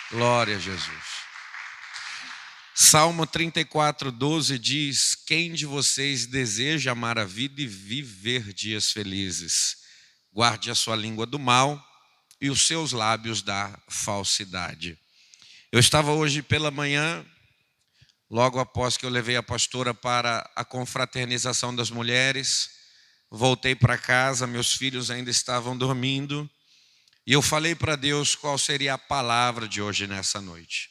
Glória a Jesus. Salmo 34:12 diz: quem de vocês deseja amar a vida e viver dias felizes? Guarde a sua língua do mal e os seus lábios da falsidade. Eu estava hoje pela manhã, logo após que eu levei a pastora para a confraternização das mulheres, voltei para casa, meus filhos ainda estavam dormindo, e eu falei para Deus qual seria a palavra de hoje nessa noite.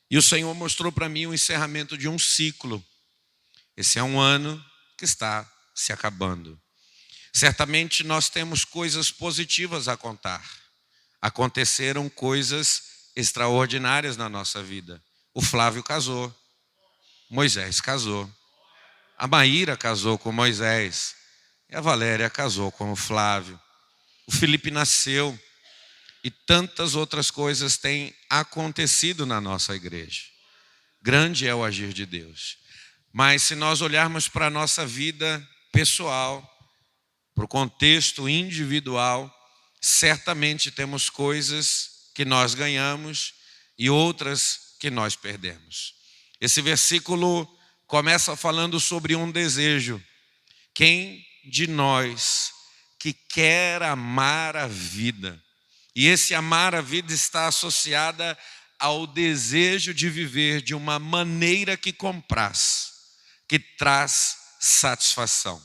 E o Senhor mostrou para mim o encerramento de um ciclo. Esse é um ano que está se acabando. Certamente nós temos coisas positivas a contar. Aconteceram coisas extraordinárias na nossa vida. O Flávio casou, Moisés casou, a Maíra casou com Moisés, e a Valéria casou com o Flávio. O Felipe nasceu e tantas outras coisas têm acontecido na nossa igreja. Grande é o agir de Deus. Mas se nós olharmos para a nossa vida pessoal, para o contexto individual, certamente temos coisas que nós ganhamos e outras que nós perdemos. Esse versículo começa falando sobre um desejo. Quem de nós que quer amar a vida? E esse amar a vida está associada ao desejo de viver de uma maneira que compraz, que traz satisfação.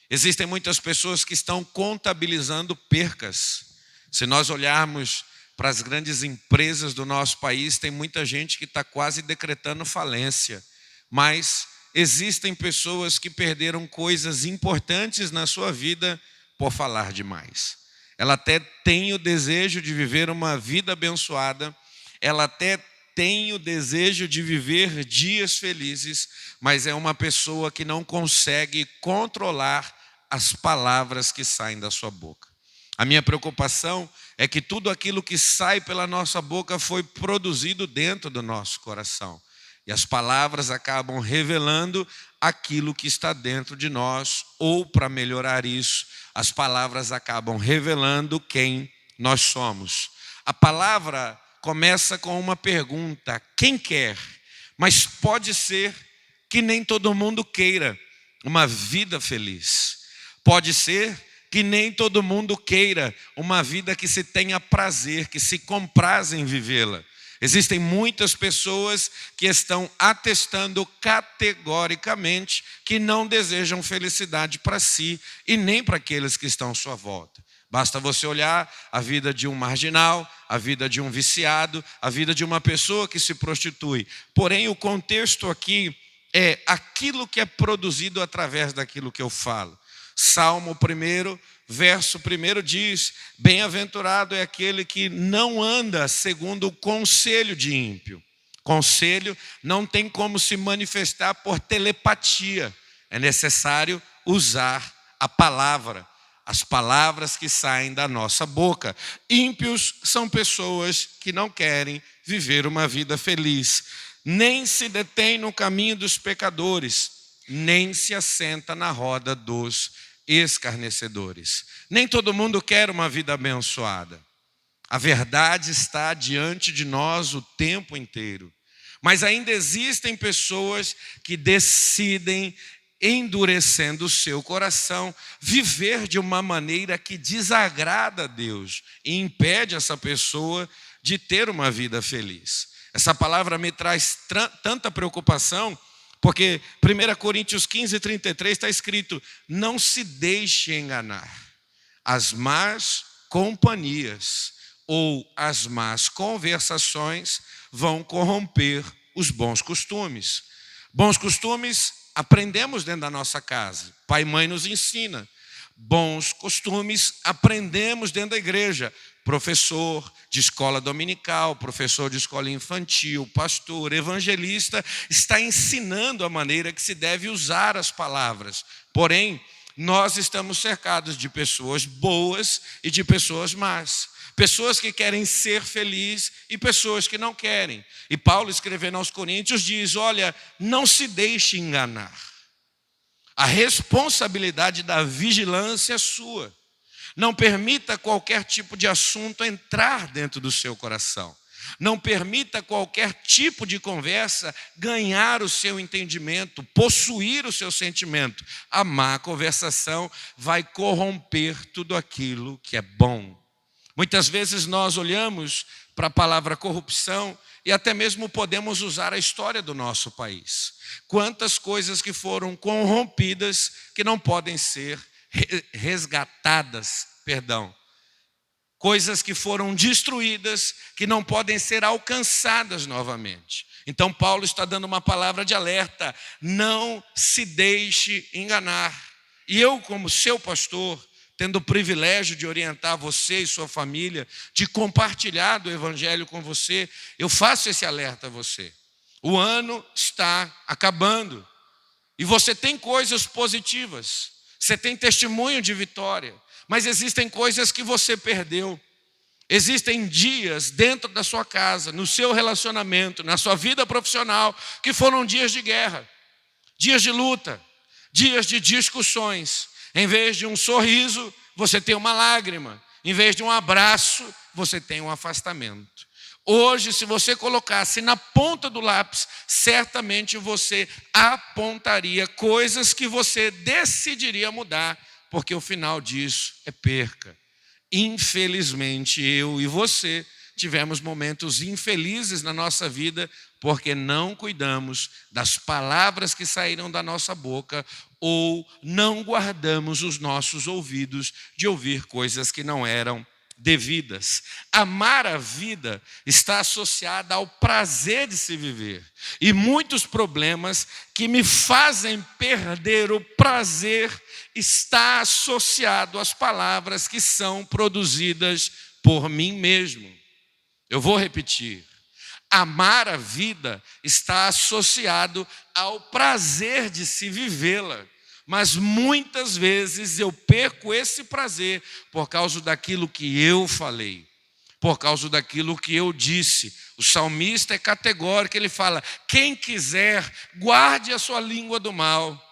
Existem muitas pessoas que estão contabilizando percas. Se nós olharmos para as grandes empresas do nosso país, tem muita gente que está quase decretando falência. Mas existem pessoas que perderam coisas importantes na sua vida por falar demais. Ela até tem o desejo de viver uma vida abençoada, ela até tem o desejo de viver dias felizes, mas é uma pessoa que não consegue controlar as palavras que saem da sua boca. A minha preocupação é que tudo aquilo que sai pela nossa boca foi produzido dentro do nosso coração. E as palavras acabam revelando aquilo que está dentro de nós, ou para melhorar isso, as palavras acabam revelando quem nós somos. A palavra começa com uma pergunta: quem quer? Mas pode ser que nem todo mundo queira uma vida feliz. Pode ser que nem todo mundo queira uma vida que se tenha prazer, que se compraz em vivê-la. Existem muitas pessoas que estão atestando categoricamente que não desejam felicidade para si e nem para aqueles que estão à sua volta. Basta você olhar a vida de um marginal, a vida de um viciado, a vida de uma pessoa que se prostitui. Porém, o contexto aqui é aquilo que é produzido através daquilo que eu falo. Salmo 1, verso 1 diz: bem-aventurado é aquele que não anda segundo o conselho de ímpio. Conselho não tem como se manifestar por telepatia. É necessário usar a palavra, as palavras que saem da nossa boca. Ímpios são pessoas que não querem viver uma vida feliz. Nem se detém no caminho dos pecadores, nem se assenta na roda dos escarnecedores. Nem todo mundo quer uma vida abençoada. A verdade está diante de nós o tempo inteiro. Mas ainda existem pessoas que decidem, endurecendo o seu coração, viver de uma maneira que desagrada a Deus e impede essa pessoa de ter uma vida feliz. Essa palavra me traz tanta preocupação, porque 1 Coríntios 15:33 está escrito: não se deixe enganar. As más companhias ou as más conversações vão corromper os bons costumes. Bons costumes aprendemos dentro da nossa casa. Pai e mãe nos ensina. Bons costumes aprendemos dentro da igreja. Professor de escola dominical, professor de escola infantil, pastor, evangelista, está ensinando a maneira que se deve usar as palavras. Porém, nós estamos cercados de pessoas boas e de pessoas más. Pessoas que querem ser felizes e pessoas que não querem. E Paulo, escrevendo aos Coríntios, diz: olha, não se deixe enganar. A responsabilidade da vigilância é sua. Não permita qualquer tipo de assunto entrar dentro do seu coração. Não permita qualquer tipo de conversa ganhar o seu entendimento, possuir o seu sentimento. A má conversação vai corromper tudo aquilo que é bom. Muitas vezes nós olhamos para a palavra corrupção e até mesmo podemos usar a história do nosso país. Quantas coisas que foram corrompidas que não podem ser resgatadas, coisas que foram destruídas que não podem ser alcançadas novamente. Então Paulo está dando uma palavra de alerta: não se deixe enganar. E eu, como seu pastor, tendo o privilégio de orientar você e sua família, de compartilhar do evangelho com você, eu faço esse alerta a você. O ano está acabando e você tem coisas positivas, você tem testemunho de vitória, mas existem coisas que você perdeu. Existem dias dentro da sua casa, no seu relacionamento, na sua vida profissional, que foram dias de guerra, dias de luta, dias de discussões. Em vez de um sorriso, você tem uma lágrima. Em vez de um abraço, você tem um afastamento. Hoje, se você colocasse na ponta do lápis, certamente você apontaria coisas que você decidiria mudar, porque o final disso é perca. Infelizmente, eu e você tivemos momentos infelizes na nossa vida porque não cuidamos das palavras que saíram da nossa boca ou não guardamos os nossos ouvidos de ouvir coisas que não eram devidas. Amar a vida está associada ao prazer de se viver. E muitos problemas que me fazem perder o prazer está associado às palavras que são produzidas por mim mesmo. Eu vou repetir. Amar a vida está associado ao prazer de se vivê-la. Mas muitas vezes eu perco esse prazer por causa daquilo que eu falei, por causa daquilo que eu disse. O salmista é categórico, ele fala: quem quiser, guarde a sua língua do mal.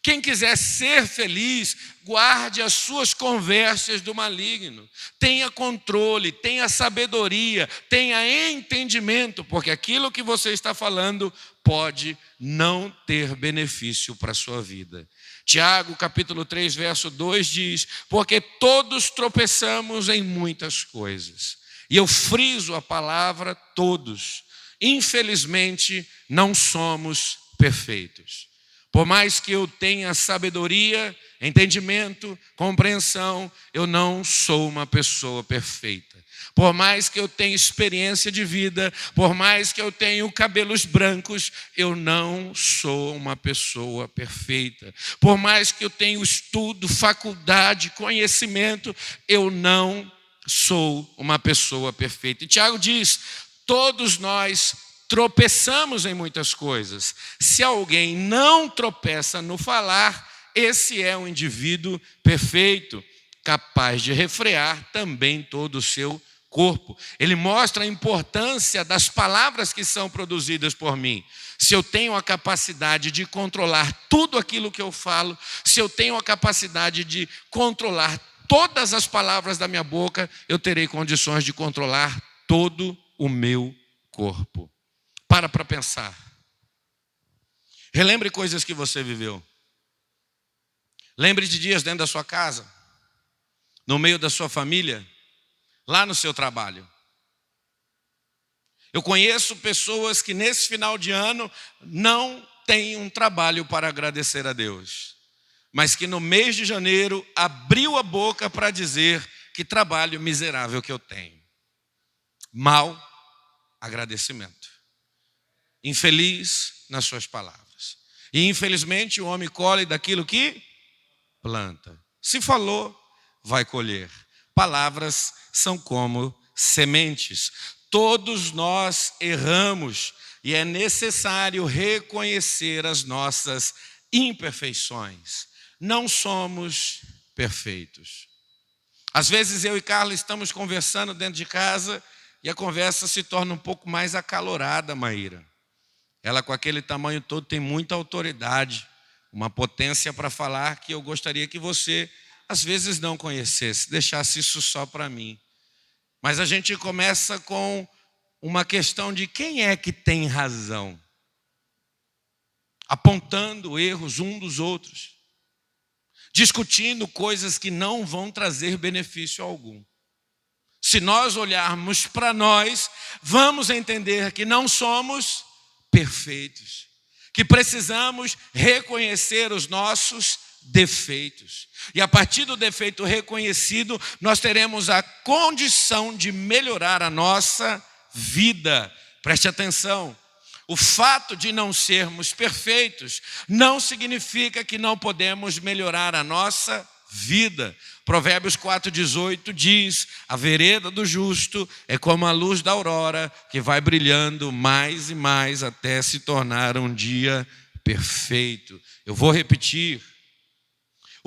Quem quiser ser feliz, guarde as suas conversas do maligno. Tenha controle, tenha sabedoria, tenha entendimento, porque aquilo que você está falando pode não ter benefício para a sua vida. Tiago, capítulo 3, verso 2 diz: porque todos tropeçamos em muitas coisas. E eu friso a palavra todos. Infelizmente, não somos perfeitos. Por mais que eu tenha sabedoria, entendimento, compreensão, eu não sou uma pessoa perfeita. Por mais que eu tenha experiência de vida, por mais que eu tenha cabelos brancos, eu não sou uma pessoa perfeita. Por mais que eu tenha estudo, faculdade, conhecimento, eu não sou uma pessoa perfeita. E Tiago diz: todos nós tropeçamos em muitas coisas. Se alguém não tropeça no falar, esse é um indivíduo perfeito, capaz de refrear também todo o seu corpo. Ele mostra a importância das palavras que são produzidas por mim. Se eu tenho a capacidade de controlar tudo aquilo que eu falo, se eu tenho a capacidade de controlar todas as palavras da minha boca, eu terei condições de controlar todo o meu corpo. Para pensar. Relembre coisas que você viveu. Lembre de dias dentro da sua casa, no meio da sua família, lá no seu trabalho. Eu conheço pessoas que nesse final de ano não têm um trabalho para agradecer a Deus, mas que no mês de janeiro abriu a boca para dizer: que trabalho miserável que eu tenho. Mau agradecimento. Infeliz nas suas palavras. E infelizmente o homem colhe daquilo que planta. Se falou, vai colher. Palavras são como sementes. Todos nós erramos e é necessário reconhecer as nossas imperfeições. Não somos perfeitos. Às vezes eu e Carla estamos conversando dentro de casa e a conversa se torna um pouco mais acalorada, Maíra. Ela, com aquele tamanho todo, tem muita autoridade, uma potência para falar que eu gostaria que você, às vezes, não conhecesse, deixasse isso só para mim. Mas a gente começa com uma questão de quem é que tem razão, apontando erros um dos outros, discutindo coisas que não vão trazer benefício algum. Se nós olharmos para nós, vamos entender que não somos perfeitos, que precisamos reconhecer os nossos defeitos. E a partir do defeito reconhecido, nós teremos a condição de melhorar a nossa vida. Preste atenção. O fato de não sermos perfeitos não significa que não podemos melhorar a nossa vida. Provérbios 4,18 diz: a vereda do justo é como a luz da aurora, que vai brilhando mais e mais até se tornar um dia perfeito. Eu vou repetir.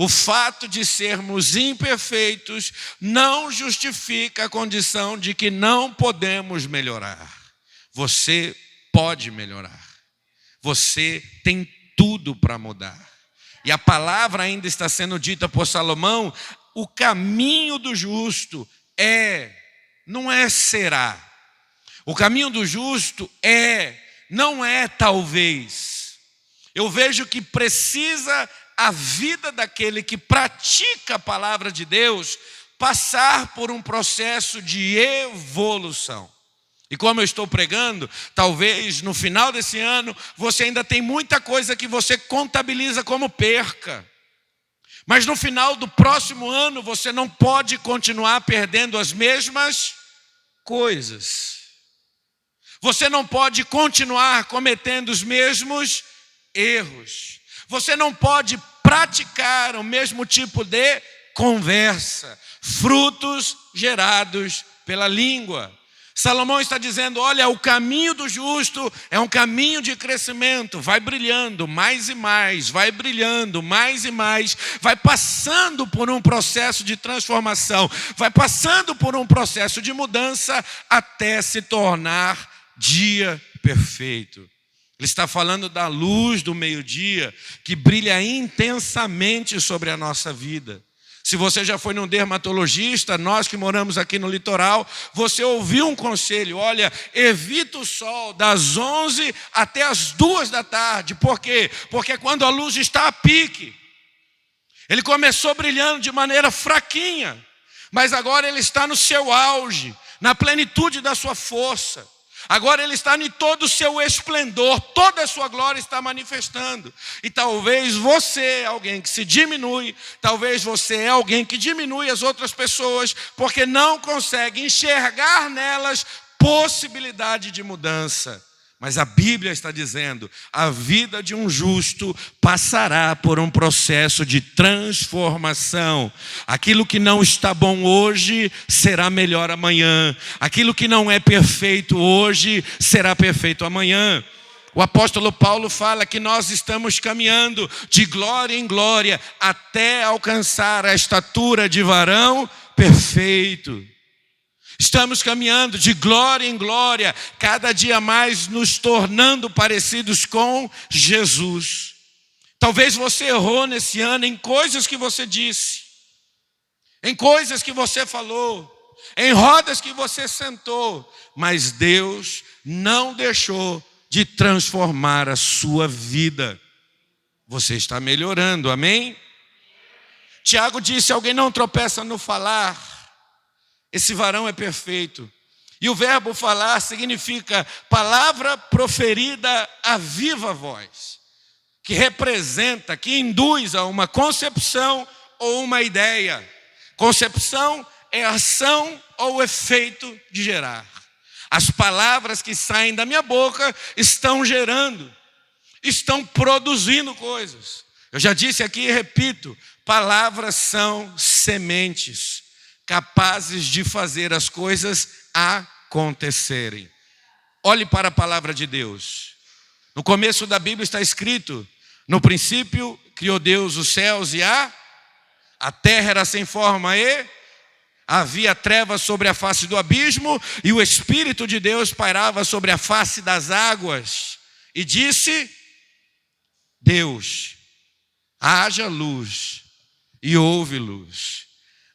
O fato de sermos imperfeitos não justifica a condição de que não podemos melhorar. Você pode melhorar. Você tem tudo para mudar. E a palavra ainda está sendo dita por Salomão: o caminho do justo não é será. O caminho do justo não é talvez. Eu vejo que precisa a vida daquele que pratica a palavra de Deus passar por um processo de evolução. E como eu estou pregando, talvez no final desse ano você ainda tem muita coisa que você contabiliza como perca. Mas no final do próximo ano você não pode continuar perdendo as mesmas coisas. Você não pode continuar cometendo os mesmos erros. Você não pode praticar o mesmo tipo de conversa, frutos gerados pela língua. Salomão está dizendo: olha, o caminho do justo é um caminho de crescimento, vai brilhando mais e mais, vai brilhando mais e mais, vai passando por um processo de transformação, vai passando por um processo de mudança até se tornar dia perfeito. Ele está falando da luz do meio-dia que brilha intensamente sobre a nossa vida. Se você já foi num dermatologista, nós que moramos aqui no litoral, você ouviu um conselho: olha, evita o sol das 11 até as 2 da tarde. Por quê? Porque quando a luz está a pique, ele começou brilhando de maneira fraquinha, mas agora ele está no seu auge, na plenitude da sua força. Agora ele está em todo o seu esplendor, toda a sua glória está manifestando. E talvez você é alguém que se diminui, talvez você é alguém que diminui as outras pessoas, porque não consegue enxergar nelas possibilidade de mudança. Mas a Bíblia está dizendo: a vida de um justo passará por um processo de transformação. Aquilo que não está bom hoje será melhor amanhã. Aquilo que não é perfeito hoje será perfeito amanhã. O apóstolo Paulo fala que nós estamos caminhando de glória em glória até alcançar a estatura de varão perfeito. Estamos caminhando de glória em glória, cada dia mais nos tornando parecidos com Jesus. Talvez você errou nesse ano em coisas que você disse, em coisas que você falou, em rodas que você sentou, mas Deus não deixou de transformar a sua vida. Você está melhorando, amém? Tiago disse: alguém não tropeça no falar. Esse varão é perfeito. E o verbo falar significa palavra proferida a viva voz, que representa, que induz a uma concepção ou uma ideia. Concepção é ação ou efeito de gerar. As palavras que saem da minha boca estão gerando, estão produzindo coisas. Eu já disse aqui e repito: palavras são sementes capazes de fazer as coisas acontecerem. Olhe para a palavra de Deus. No começo da Bíblia está escrito: no princípio criou Deus os céus e a terra era sem forma e havia trevas sobre a face do abismo, e o Espírito de Deus pairava sobre a face das águas. E disse Deus: haja luz, e houve luz.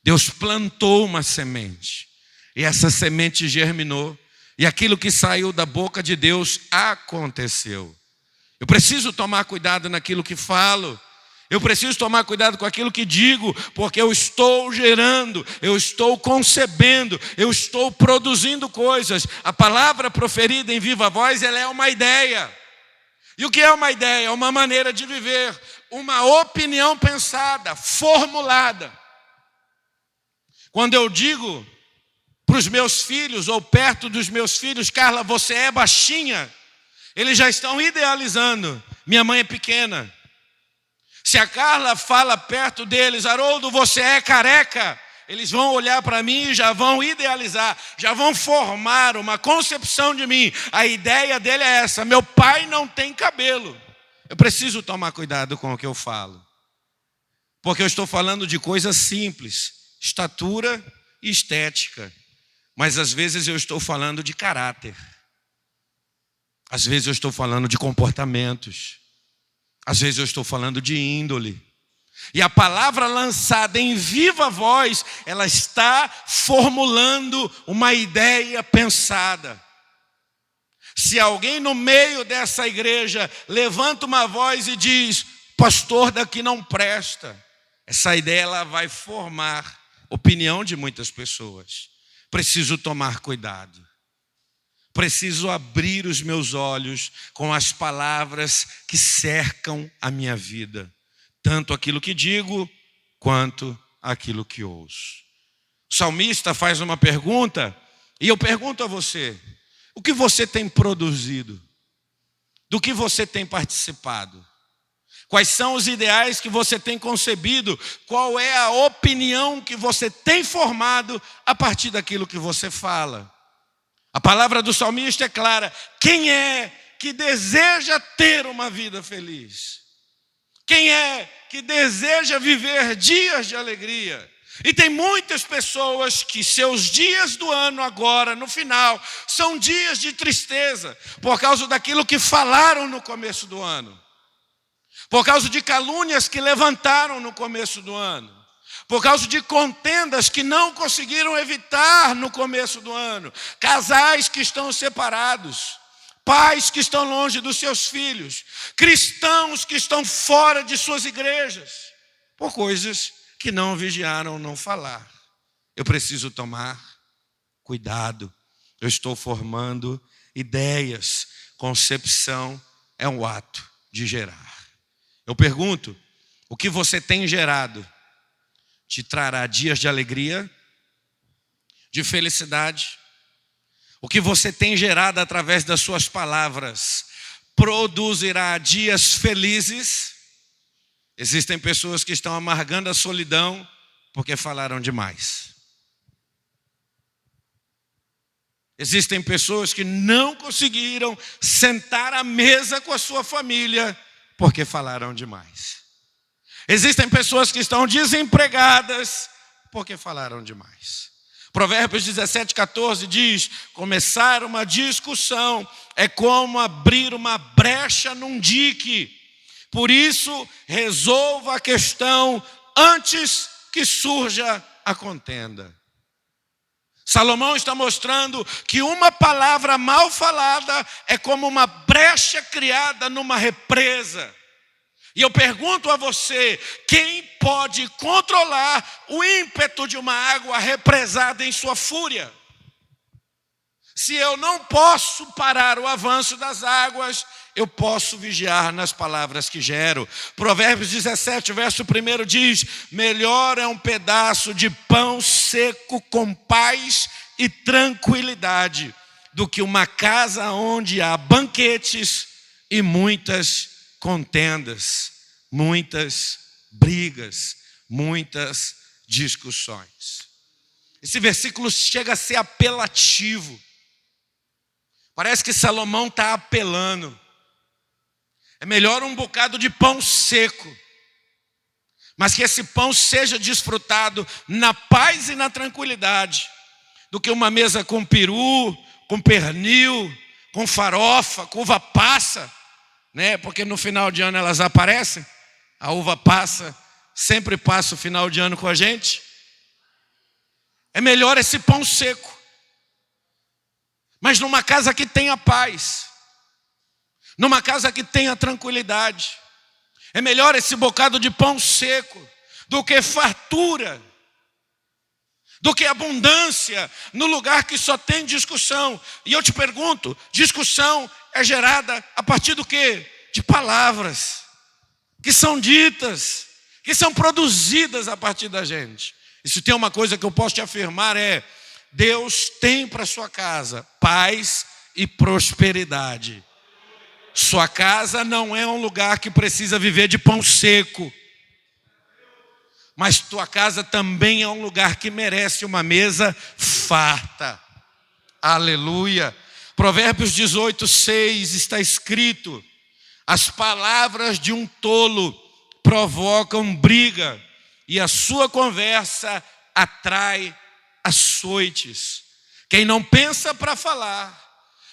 Deus plantou uma semente, e essa semente germinou, E aquilo que saiu da boca de Deus aconteceu. Eu preciso tomar cuidado naquilo que falo. Eu preciso tomar cuidado com aquilo que digo, porque eu estou gerando, eu estou concebendo, eu estou produzindo coisas. A palavra proferida em viva voz, ela é uma ideia. E o que é uma ideia? É uma maneira de viver, uma opinião pensada, formulada. Quando eu digo para os meus filhos, ou perto dos meus filhos, Carla, você é baixinha, eles já estão idealizando. Minha mãe é pequena. Se a Carla fala perto deles, Haroldo, você é careca, eles vão olhar para mim e já vão idealizar, já vão formar uma concepção de mim. A ideia dele é essa: meu pai não tem cabelo. Eu preciso tomar cuidado com o que eu falo, porque eu estou falando de coisas simples, estatura e estética, mas às vezes eu estou falando de caráter, às vezes eu estou falando de comportamentos, às vezes eu estou falando de índole. E a palavra lançada em viva voz, ela está formulando uma ideia pensada. Se alguém no meio dessa igreja levanta uma voz e diz, pastor daqui não presta, essa ideia ela vai formar opinião de muitas pessoas. Preciso tomar cuidado. Preciso abrir os meus olhos com as palavras que cercam a minha vida. Tanto aquilo que digo, quanto aquilo que ouço. O salmista faz uma pergunta, e eu pergunto a você, o que você tem produzido? Do que você tem participado? Quais são os ideais que você tem concebido? Qual é a opinião que você tem formado a partir daquilo que você fala? A palavra do salmista é clara. Quem é que deseja ter uma vida feliz? Quem é que deseja viver dias de alegria? E tem muitas pessoas que seus dias do ano agora, no final, são dias de tristeza, por causa daquilo que falaram no começo do ano, por causa de calúnias que levantaram no começo do ano, por causa de contendas que não conseguiram evitar no começo do ano, casais que estão separados, pais que estão longe dos seus filhos, cristãos que estão fora de suas igrejas, por coisas que não vigiaram não falar. Eu preciso tomar cuidado. Eu estou formando ideias. Concepção é um ato de gerar. Eu pergunto, o que você tem gerado te trará dias de alegria, de felicidade? O que você tem gerado através das suas palavras produzirá dias felizes? Existem pessoas que estão amargando a solidão porque falaram demais. Existem pessoas que não conseguiram sentar à mesa com a sua família porque falaram demais. Existem pessoas que estão desempregadas porque falaram demais. Provérbios 17:14 diz, começar uma discussão é como abrir uma brecha num dique. Por isso, resolva a questão antes que surja a contenda. Salomão está mostrando que uma palavra mal falada é como uma brecha criada numa represa. E eu pergunto a você, quem pode controlar o ímpeto de uma água represada em sua fúria? Se eu não posso parar o avanço das águas, eu posso vigiar nas palavras que gero. Provérbios 17, verso 1 diz, melhor é um pedaço de pão seco com paz e tranquilidade, do que uma casa onde há banquetes e muitas contendas, muitas brigas, muitas discussões. Esse versículo chega a ser apelativo. Parece que Salomão está apelando. É melhor um bocado de pão seco, mas que esse pão seja desfrutado na paz e na tranquilidade, do que uma mesa com peru, com pernil, com farofa, com uva passa, né? Porque no final de ano elas aparecem. A uva passa sempre passa o final de ano com a gente. É melhor esse pão seco. mas numa casa que tenha paz, numa casa que tenha tranquilidade. É melhor esse bocado de pão seco do que fartura, do que abundância no lugar que só tem discussão. E eu te pergunto, discussão é gerada a partir do quê? De palavras que são ditas, que são produzidas a partir da gente. E se tem uma coisa que eu posso te afirmar é: Deus tem para sua casa paz e prosperidade. Sua casa não é um lugar que precisa viver de pão seco, mas tua casa também é um lugar que merece uma mesa farta. Aleluia. Provérbios 18:6 está escrito: as palavras de um tolo provocam briga, e a sua conversa atrai açoites. Quem não pensa para falar,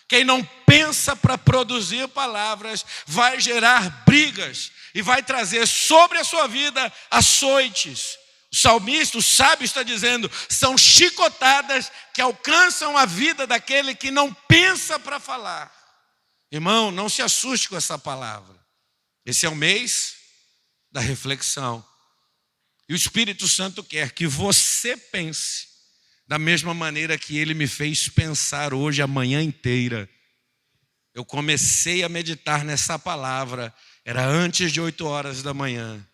quem não pensa para produzir palavras, vai gerar brigas e vai trazer sobre a sua vida açoites. O salmista, o sábio, está dizendo: são chicotadas que alcançam a vida daquele que não pensa para falar. Irmão, não se assuste com essa palavra. Esse é o mês da reflexão. E o Espírito Santo quer que você pense da mesma maneira que ele me fez pensar hoje a manhã inteira. Eu comecei a meditar nessa palavra, era antes de 8 horas da manhã.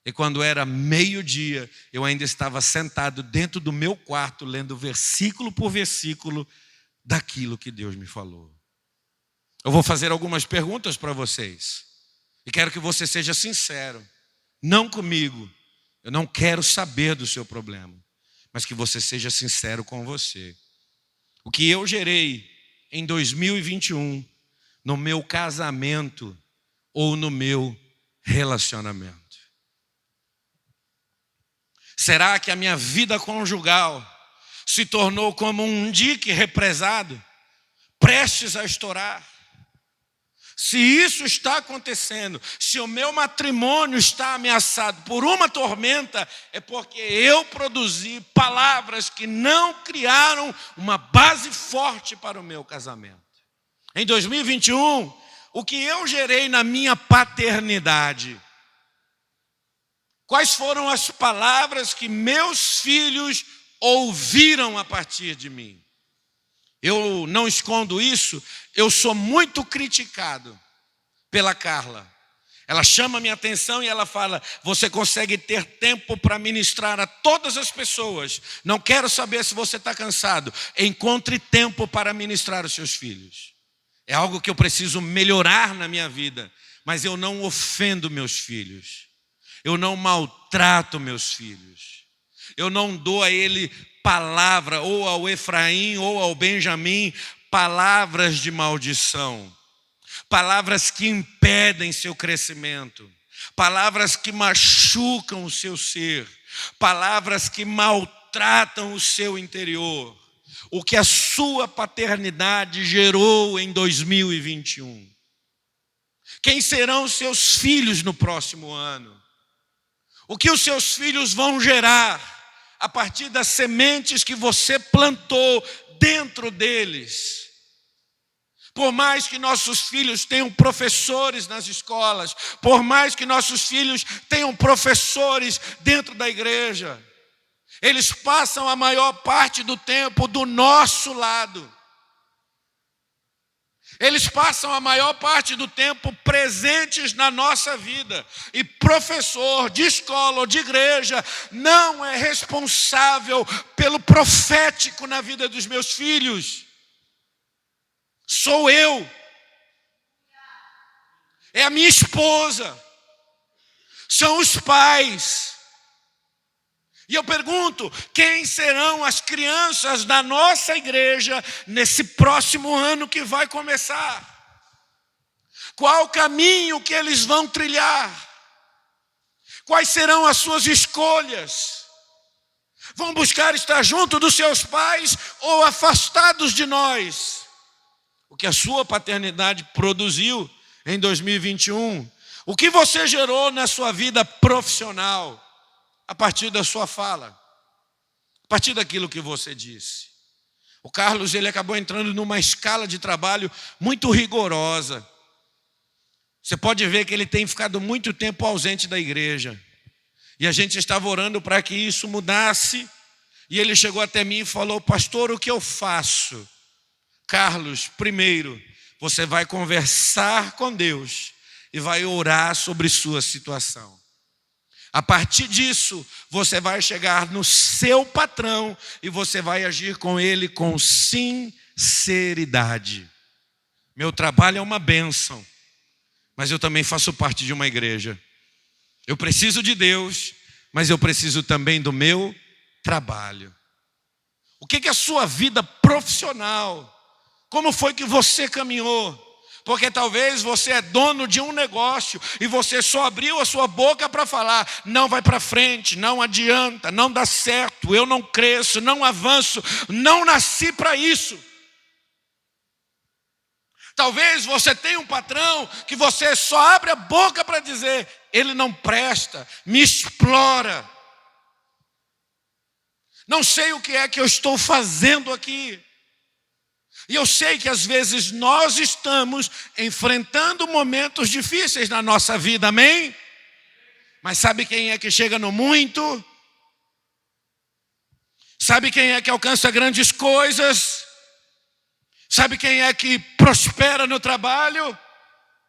E quando era meio-dia, eu ainda estava sentado dentro do meu quarto, lendo versículo por versículo daquilo que Deus me falou. Eu vou fazer algumas perguntas para vocês. E quero que você seja sincero. Não comigo. Eu não quero saber do seu problema. Mas que você seja sincero com você. O que eu gerei em 2021 no meu casamento ou no meu relacionamento? Será que a minha vida conjugal se tornou como um dique represado, prestes a estourar? Se isso está acontecendo, se o meu matrimônio está ameaçado por uma tormenta, é porque eu produzi palavras que não criaram uma base forte para o meu casamento. Em 2021, o que eu gerei na minha paternidade? Quais foram as palavras que meus filhos ouviram a partir de mim? Eu não escondo isso, eu sou muito criticado pela Carla. Ela chama minha atenção e ela fala: você consegue ter tempo para ministrar a todas as pessoas. Não quero saber se você está cansado. Encontre tempo para ministrar os seus filhos. É algo que eu preciso melhorar na minha vida. Mas eu não ofendo meus filhos. Eu não maltrato meus filhos. Eu não dou a ele palavra, ou ao Efraim, ou ao Benjamim, palavras de maldição. Palavras que impedem seu crescimento. Palavras que machucam o seu ser. Palavras que maltratam o seu interior. O que a sua paternidade gerou em 2021. Quem serão os seus filhos no próximo ano? O que os seus filhos vão gerar a partir das sementes que você plantou dentro deles? Por mais que nossos filhos tenham professores nas escolas, por mais que nossos filhos tenham professores dentro da igreja, eles passam a maior parte do tempo do nosso lado. Eles passam a maior parte do tempo presentes na nossa vida. E professor de escola ou de igreja não é responsável pelo profético na vida dos meus filhos. Sou eu. É a minha esposa. São os pais. E eu pergunto: quem serão as crianças da nossa igreja nesse próximo ano que vai começar? Qual o caminho que eles vão trilhar? Quais serão as suas escolhas? Vão buscar estar junto dos seus pais ou afastados de nós? O que a sua paternidade produziu em 2021? O que você gerou na sua vida profissional? A partir da sua fala, a partir daquilo que você disse. O Carlos, ele acabou entrando numa escala de trabalho muito rigorosa. Você pode ver que ele tem ficado muito tempo ausente da igreja. E a gente estava orando para que isso mudasse. E ele chegou até mim e falou: pastor, o que eu faço? Carlos, primeiro, você vai conversar com Deus e vai orar sobre sua situação. A partir disso, você vai chegar no seu patrão e você vai agir com ele com sinceridade. Meu trabalho é uma bênção, mas eu também faço parte de uma igreja. Eu preciso de Deus, mas eu preciso também do meu trabalho. O que é a sua vida profissional? Como foi que você caminhou? Porque talvez você é dono de um negócio e você só abriu a sua boca para falar: não vai para frente, não adianta, não dá certo, eu não cresço, não avanço, não nasci para isso. Talvez você tenha um patrão que você só abre a boca para dizer: ele não presta, me explora. Não sei o que é que eu estou fazendo aqui. E eu sei que às vezes nós estamos enfrentando momentos difíceis na nossa vida, amém? Mas sabe quem é que chega no muito? Sabe quem é que alcança grandes coisas? Sabe quem é que prospera no trabalho?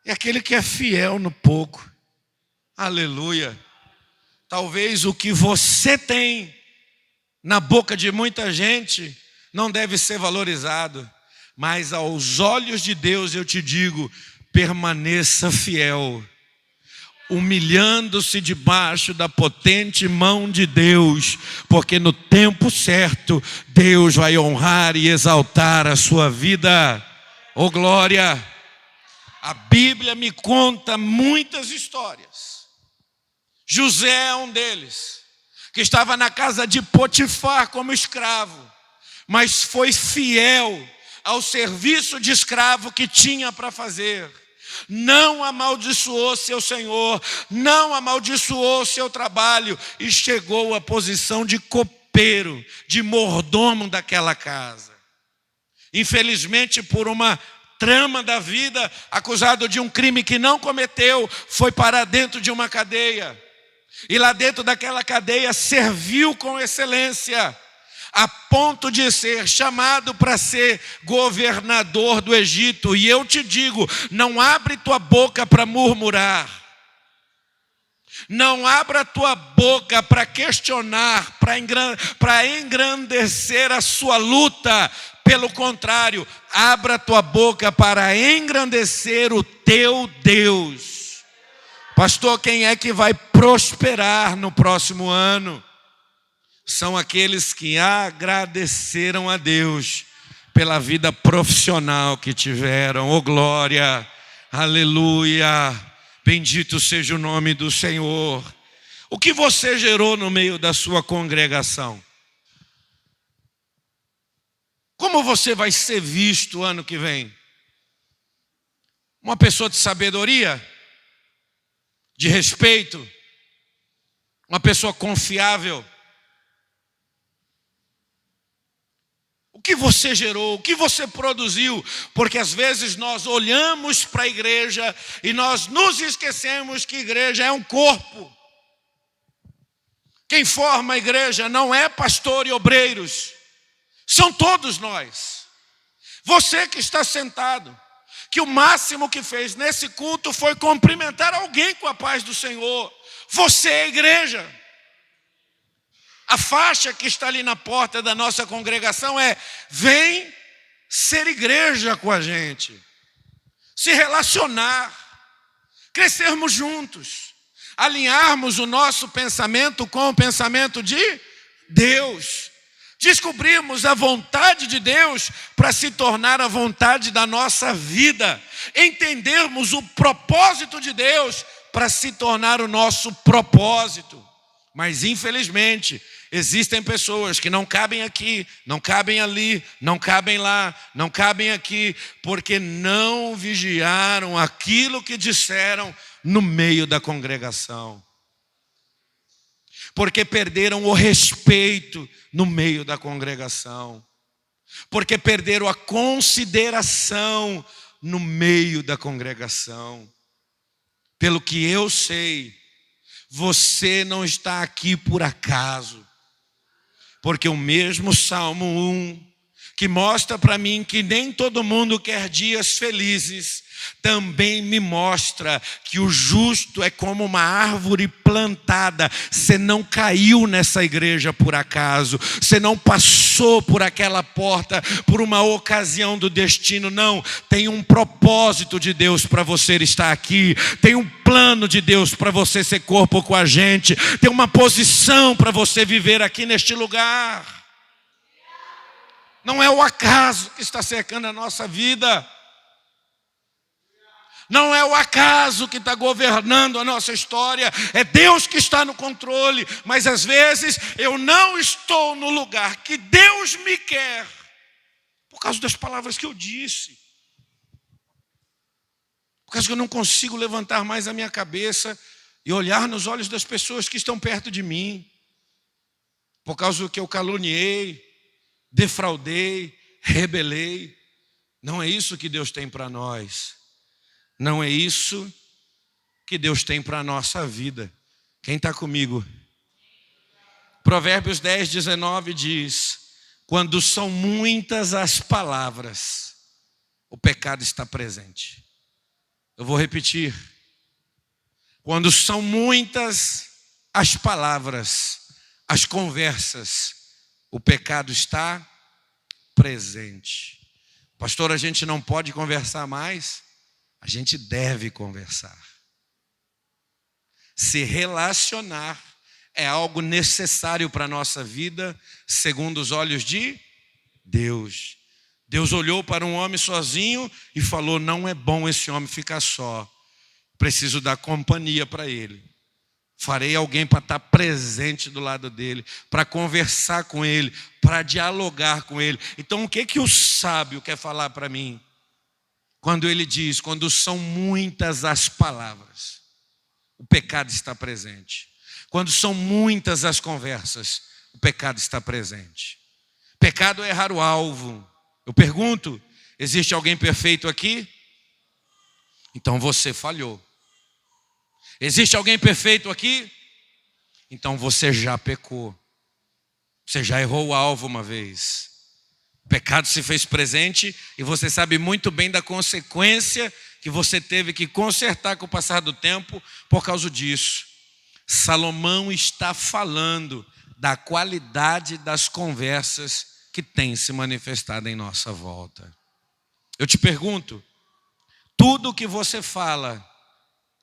É aquele que é fiel no pouco. Aleluia. Talvez o que você tem na boca de muita gente não deve ser valorizado. Mas aos olhos de Deus eu te digo: permaneça fiel, humilhando-se debaixo da potente mão de Deus, porque no tempo certo Deus vai honrar e exaltar a sua vida. Oh glória! A Bíblia me conta muitas histórias. José é um deles, que estava na casa de Potifar como escravo, mas foi fiel ao serviço de escravo que tinha para fazer. Não amaldiçoou seu senhor, não amaldiçoou seu trabalho e chegou à posição de copeiro, de mordomo daquela casa. Infelizmente, por uma trama da vida, acusado de um crime que não cometeu, foi parar dentro de uma cadeia. E lá dentro daquela cadeia serviu com excelência, a ponto de ser chamado para ser governador do Egito. E eu te digo: não abre tua boca para murmurar, não abra tua boca para questionar, para engrandecer a sua luta. Pelo contrário, abra tua boca para engrandecer o teu Deus. Pastor, quem é que vai prosperar no próximo ano? São aqueles que agradeceram a Deus pela vida profissional que tiveram. Oh glória, aleluia, bendito seja o nome do Senhor. O que você gerou no meio da sua congregação? Como você vai ser visto ano que vem? Uma pessoa de sabedoria? De respeito? Uma pessoa confiável? O que você gerou, o que você produziu? Porque às vezes nós olhamos para a igreja e nós nos esquecemos que a igreja é um corpo. Quem forma a igreja não é pastor e obreiros, são todos nós. Você que está sentado, que o máximo que fez nesse culto foi cumprimentar alguém com a paz do Senhor. Você é a igreja. A faixa que está ali na porta da nossa congregação é: vem ser igreja com a gente, se relacionar, crescermos juntos, alinharmos o nosso pensamento com o pensamento de Deus, descobrirmos a vontade de Deus para se tornar a vontade da nossa vida, entendermos o propósito de Deus para se tornar o nosso propósito. Mas infelizmente existem pessoas que não cabem aqui, não cabem ali, não cabem lá, não cabem aqui, porque não vigiaram aquilo que disseram no meio da congregação. Porque perderam o respeito no meio da congregação. porque perderam a consideração no meio da congregação. Pelo que eu sei, você não está aqui por acaso, porque o mesmo Salmo 1, que mostra para mim que nem todo mundo quer dias felizes, também me mostra que o justo é como uma árvore plantada. Você não caiu nessa igreja por acaso, você não passou por aquela porta por uma ocasião do destino, não. Tem um propósito de Deus para você estar aqui, tem um plano de Deus para você ser corpo com a gente, tem uma posição para você viver aqui neste lugar. Não é o acaso que está cercando a nossa vida. Não é o acaso que está governando a nossa história. É Deus que está no controle. Mas às vezes eu não estou no lugar que Deus me quer, por causa das palavras que eu disse. Por causa que eu não consigo levantar mais a minha cabeça e olhar nos olhos das pessoas que estão perto de mim. Por causa do que eu caluniei, defraudei, rebelei. Não é isso que Deus tem para nós. Não é isso que Deus tem para a nossa vida. Quem está comigo? Provérbios 10, 19 diz: quando são muitas as palavras, o pecado está presente. Eu vou repetir. Quando são muitas as palavras, as conversas, o pecado está presente. Pastor, a gente não pode conversar mais? A gente deve conversar. Se relacionar é algo necessário para a nossa vida, segundo os olhos de Deus. Deus olhou para um homem sozinho e falou: não é bom esse homem ficar só. Preciso dar companhia para ele. Farei alguém para estar presente do lado dele, para conversar com ele, para dialogar com ele. Então o que o sábio quer falar para mim? Quando ele diz, quando são muitas as palavras, o pecado está presente. Quando são muitas as conversas, o pecado está presente. Pecado é errar o alvo. Eu pergunto, existe alguém perfeito aqui? Então você falhou. Existe alguém perfeito aqui? Então você já pecou. Você já errou o alvo uma vez. O pecado se fez presente e você sabe muito bem da consequência que você teve que consertar com o passar do tempo por causa disso. Salomão está falando da qualidade das conversas que têm se manifestado em nossa volta. Eu te pergunto, tudo que você fala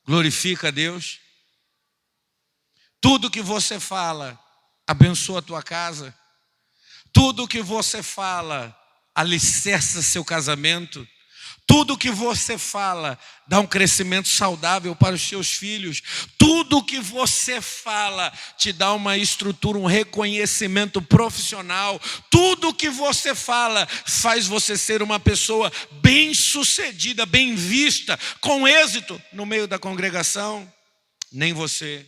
glorifica a Deus? Tudo que você fala abençoa a tua casa? Tudo que você fala alicerça seu casamento? Tudo que você fala dá um crescimento saudável para os seus filhos? Tudo que você fala te dá uma estrutura, um reconhecimento profissional? Tudo que você fala faz você ser uma pessoa bem-sucedida, bem vista, com êxito no meio da congregação? Nem você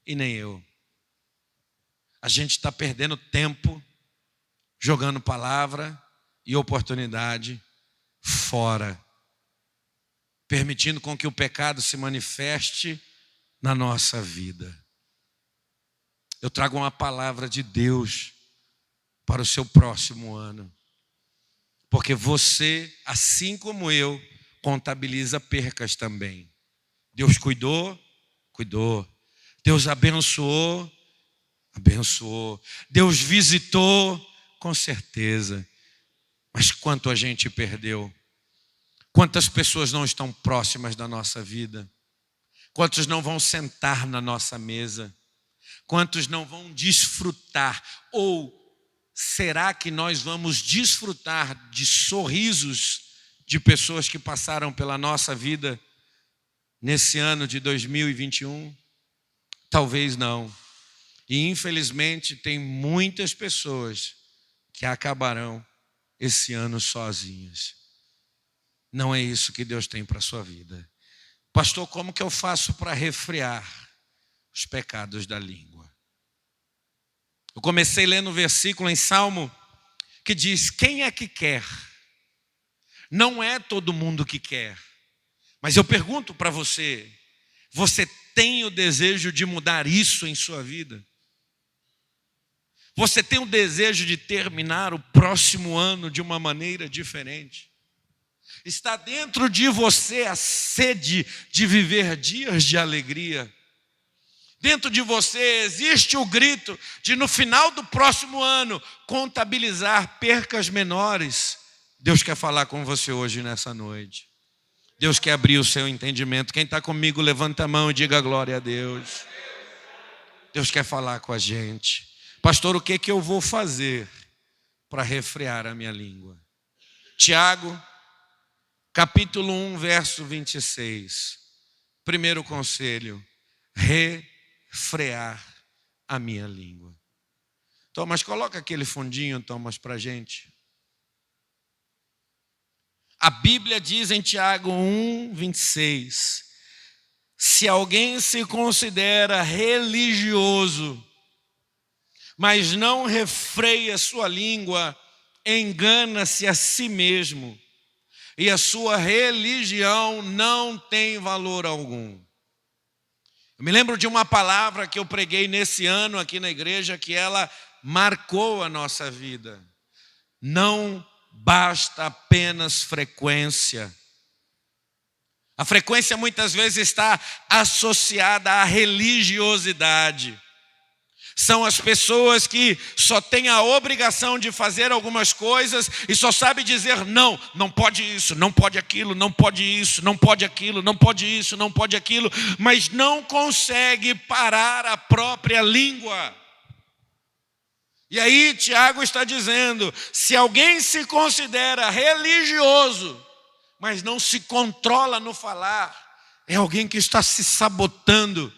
e nem eu. A gente está perdendo tempo jogando palavra e oportunidade fora, permitindo com que o pecado se manifeste na nossa vida. Eu trago uma palavra de Deus para o seu próximo ano, porque você, assim como eu, contabiliza percas também. Deus cuidou, cuidou. Deus abençoou, abençoou. Deus visitou, com certeza. Mas quanto a gente perdeu? Quantas pessoas não estão próximas da nossa vida? Quantos não vão sentar na nossa mesa? Quantos não vão desfrutar? Ou será que nós vamos desfrutar de sorrisos de pessoas que passaram pela nossa vida nesse ano de 2021? Talvez não. E infelizmente tem muitas pessoas que acabarão esse ano sozinhas. Não é isso que Deus tem para a sua vida. Pastor, como que eu faço para refrear os pecados da língua? Eu comecei lendo o versículo em Salmo que diz: quem é que quer? Não é todo mundo que quer. Mas eu pergunto para você: você tem o desejo de mudar isso em sua vida? Você tem o desejo de terminar o próximo ano de uma maneira diferente? Está dentro de você a sede de viver dias de alegria? Dentro de você existe o grito de, no final do próximo ano, contabilizar percas menores? Deus quer falar com você hoje nessa noite. Deus quer abrir o seu entendimento. Quem está comigo, levanta a mão e diga glória a Deus. Deus quer falar com a gente. Pastor, o que eu vou fazer para refrear a minha língua? Tiago, capítulo 1, verso 26. Primeiro conselho: refrear a minha língua. Thomas, coloca aquele fundinho, Thomas, para a gente. A Bíblia diz em Tiago 1, 26, se alguém se considera religioso, mas não refreia sua língua, engana-se a si mesmo, e a sua religião não tem valor algum. Eu me lembro de uma palavra que eu preguei nesse ano aqui na igreja, que ela marcou a nossa vida. Não basta apenas frequência. A frequência muitas vezes está associada à religiosidade. São as pessoas que só têm a obrigação de fazer algumas coisas e só sabem dizer não, não pode isso, não pode aquilo, não pode isso, não pode aquilo, não pode isso, não pode aquilo, mas não consegue parar a própria língua. E aí Tiago está dizendo: se alguém se considera religioso, mas não se controla no falar, é alguém que está se sabotando,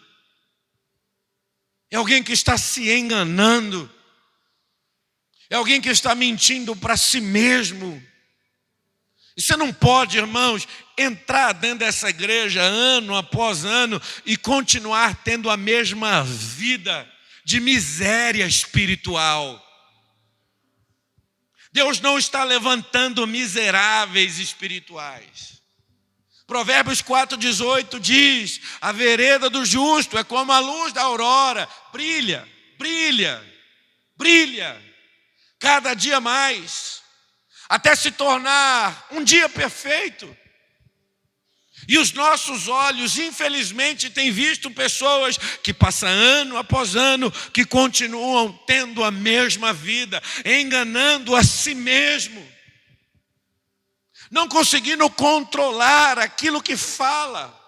é alguém que está se enganando, é alguém que está mentindo para si mesmo. E você não pode, irmãos, entrar dentro dessa igreja ano após ano e continuar tendo a mesma vida de miséria espiritual. Deus não está levantando miseráveis espirituais. Provérbios 4,18 diz: a vereda do justo é como a luz da aurora, brilha, brilha, brilha, cada dia mais, até se tornar um dia perfeito. E os nossos olhos, infelizmente, têm visto pessoas que passam ano após ano, que continuam tendo a mesma vida, enganando a si mesmo, não conseguindo controlar aquilo que fala.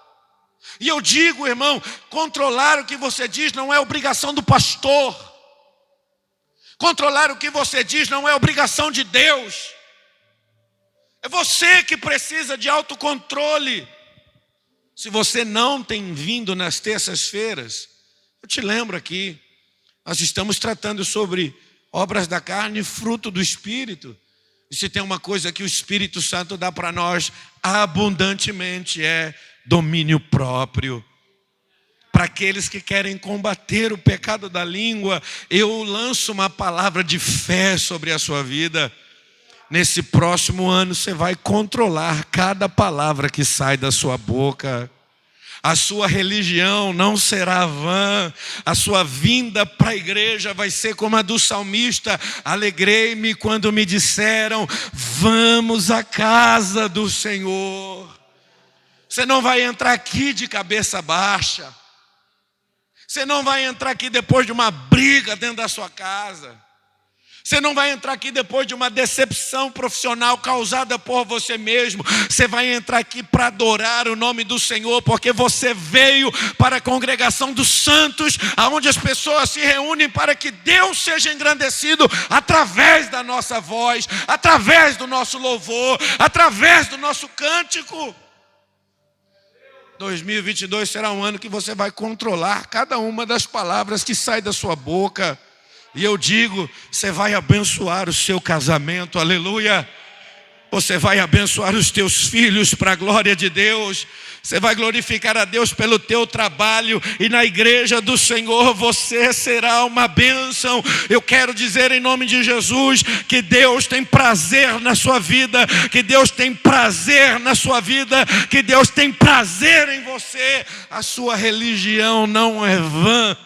E eu digo, irmão, controlar o que você diz não é obrigação do pastor. Controlar o que você diz não é obrigação de Deus. É você que precisa de autocontrole. Se você não tem vindo nas terças-feiras, eu te lembro aqui, nós estamos tratando sobre obras da carne, fruto do Espírito. E se tem uma coisa que o Espírito Santo dá para nós abundantemente, é domínio próprio. Para aqueles que querem combater o pecado da língua, eu lanço uma palavra de fé sobre a sua vida. Nesse próximo ano você vai controlar cada palavra que sai da sua boca. A sua religião não será vã. A sua vinda para a igreja vai ser como a do salmista: alegrei-me quando me disseram, vamos à casa do Senhor. Você não vai entrar aqui de cabeça baixa. Você não vai entrar aqui depois de uma briga dentro da sua casa. Você não vai entrar aqui depois de uma decepção profissional causada por você mesmo. Você vai entrar aqui para adorar o nome do Senhor, porque você veio para a congregação dos santos, onde as pessoas se reúnem para que Deus seja engrandecido através da nossa voz, através do nosso louvor, através do nosso cântico. 2022 será um ano que você vai controlar cada uma das palavras que saem da sua boca. E eu digo, você vai abençoar o seu casamento, aleluia. Você vai abençoar os teus filhos para a glória de Deus. Você vai glorificar a Deus pelo teu trabalho. E na igreja do Senhor você será uma bênção. Eu quero dizer em nome de Jesus que Deus tem prazer na sua vida. Que Deus tem prazer na sua vida. Que Deus tem prazer em você. A sua religião não é vã.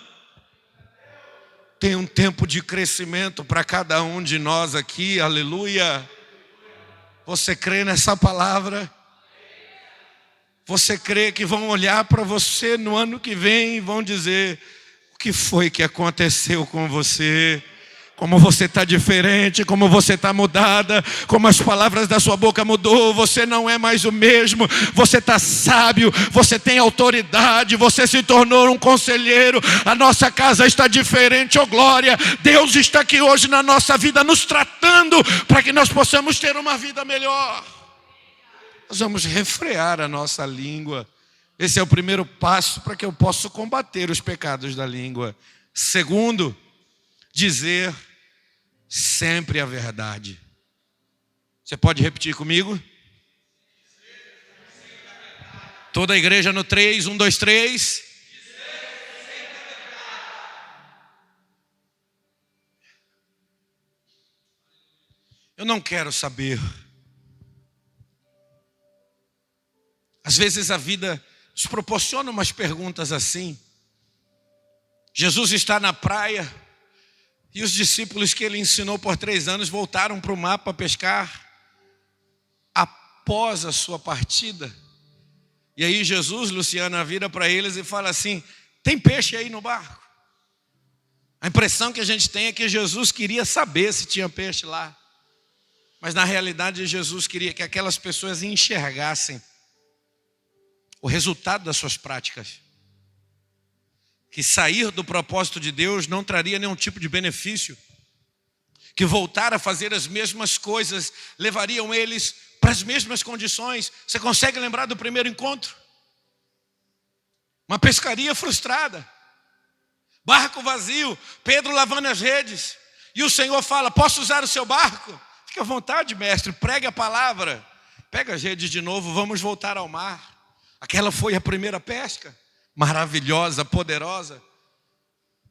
Tem um tempo de crescimento para cada um de nós aqui. Aleluia. Você crê nessa palavra? Você crê que vão olhar para você no ano que vem e vão dizer: o que foi que aconteceu com você? Como você está diferente, como você está mudada, como as palavras da sua boca mudou, você não é mais o mesmo, você está sábio, você tem autoridade, você se tornou um conselheiro, a nossa casa está diferente, oh glória, Deus está aqui hoje na nossa vida nos tratando para que nós possamos ter uma vida melhor. Nós vamos refrear a nossa língua. Esse é o primeiro passo para que eu possa combater os pecados da língua. Segundo, dizer sempre a verdade. Você pode repetir comigo? Toda a igreja no 3, 1, 2, 3. Eu não quero saber. Às vezes a vida nos proporciona umas perguntas assim. Jesus está na praia e os discípulos que ele ensinou por 3 anos voltaram para o mar para pescar após a sua partida. E aí Jesus, Luciana, vira para eles e fala assim: tem peixe aí no barco? A impressão que a gente tem é que Jesus queria saber se tinha peixe lá. Mas na realidade Jesus queria que aquelas pessoas enxergassem o resultado das suas práticas. Que sair do propósito de Deus não traria nenhum tipo de benefício. Que voltar a fazer as mesmas coisas levariam eles para as mesmas condições. Você consegue lembrar do primeiro encontro? Uma pescaria frustrada. Barco vazio, Pedro lavando as redes. E o Senhor fala: posso usar o seu barco? Fique à vontade, mestre, pregue a palavra. Pega as redes de novo, vamos voltar ao mar. Aquela foi a primeira pesca, maravilhosa, poderosa.